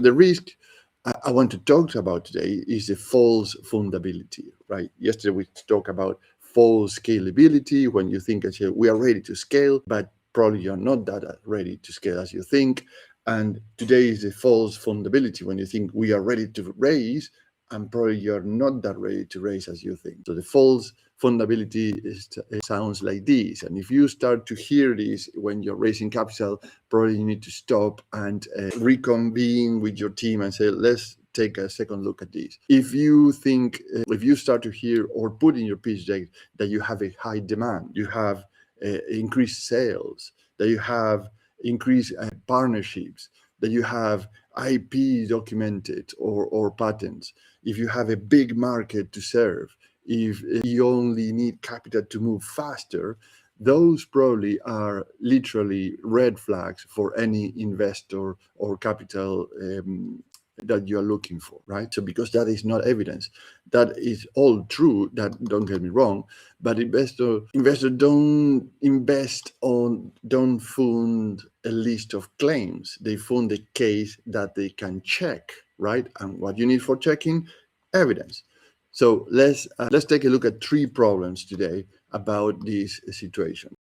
The risk I want to talk about today is the false fundability, right? Yesterday we talked about false scalability, when you think that we are ready to scale, but probably you're not that ready to scale as you think. And today is the false fundability, when you think we are ready to raise, and probably you're not that ready to raise as you think. So the false fundability it sounds like this. And if you start to hear this when you're raising capital, probably you need to stop and reconvene with your team and say, let's take a second look at this. If you think, if you start to hear or put in your pitch deck that you have a high demand, you have increased sales, that you have increased partnerships, that you have IP documented or patents, if you have a big market to serve, if you only need capital to move faster, those probably are literally red flags for any investor or capital that you are looking for, right? So because that is not evidence, that is all true, that don't get me wrong, but investor don't invest on, don't fund a list of claims. They fund a case that they can check, right? And what you need for checking? Evidence. So let's take a look at three problems today about this situation.